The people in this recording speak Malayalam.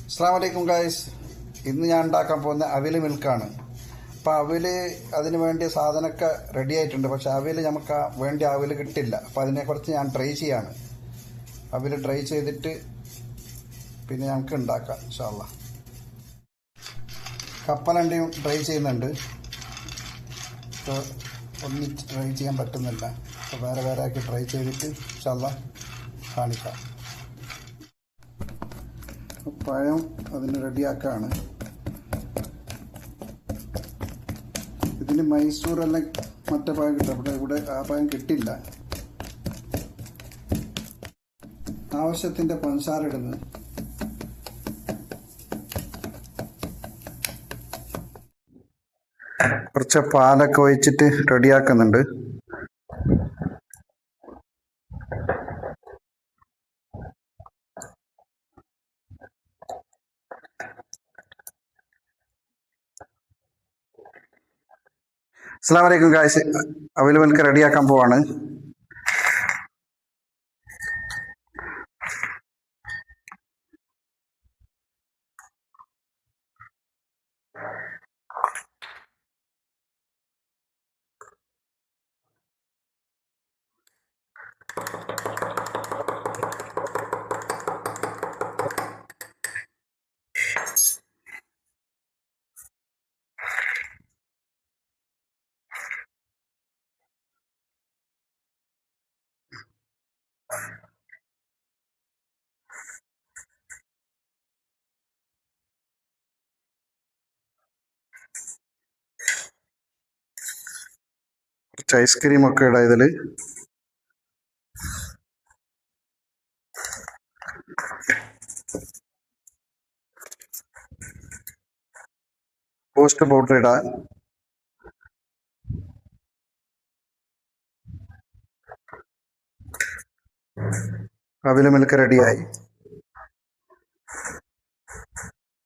അസ്സലാമു അലൈക്കും ഗായ്സ്. ഇന്ന് ഞാൻ ഉണ്ടാക്കാൻ പോകുന്ന അവിൽ മിൽക്കാണ്. അപ്പോൾ അവിൽ അതിന് വേണ്ടിയ സാധനമൊക്കെ റെഡി ആയിട്ടുണ്ട്. പക്ഷേ അവിൽ നമുക്ക് വേണ്ടിയ അവിൽ കിട്ടില്ല. അപ്പോൾ അതിനെക്കുറിച്ച് ഞാൻ ട്രൈ ചെയ്യാണ്. അവിൽ ട്രൈ ചെയ്തിട്ട് പിന്നെ ഞങ്ങൾക്ക് ഉണ്ടാക്കാം ഇൻഷാ അല്ലാഹ്. കപ്പലണ്ടിയും ട്രൈ ചെയ്യുന്നുണ്ട്. ഇപ്പോൾ ഒന്നിച്ച് ട്രൈ ചെയ്യാൻ പറ്റുന്നില്ല. അപ്പോൾ വേറെ വേറെ ആക്കി ട്രൈ ചെയ്തിട്ട് ഇൻഷാ അല്ലാഹ് കാണിക്കാം. പഴം അതിന് റെഡിയാക്കാണ്. ഇതിന് മൈസൂറെല്ലാം മറ്റേ പഴം കിട്ടും. ഇവിടെ ആ പഴം കിട്ടില്ല. ആവശ്യത്തിൻ്റെ പഞ്ചസാര ഇടുന്നു. കുറച്ച് പാലൊക്കെ ഒഴിച്ചിട്ട് റെഡിയാക്കുന്നുണ്ട്. അസ്സലാമു അലൈക്കും ഗായ്സ്. അവിൽ മിൽക്ക് റെഡിയാക്കാൻ പോവാണ്. കുറച്ച് ഐസ്ക്രീം ഒക്കെ ഇടാം ഇതിൽ. ബൂസ്റ്റ് പൗഡർ ഇടാം. അവിൽ മിൽക്ക് റെഡിയായി.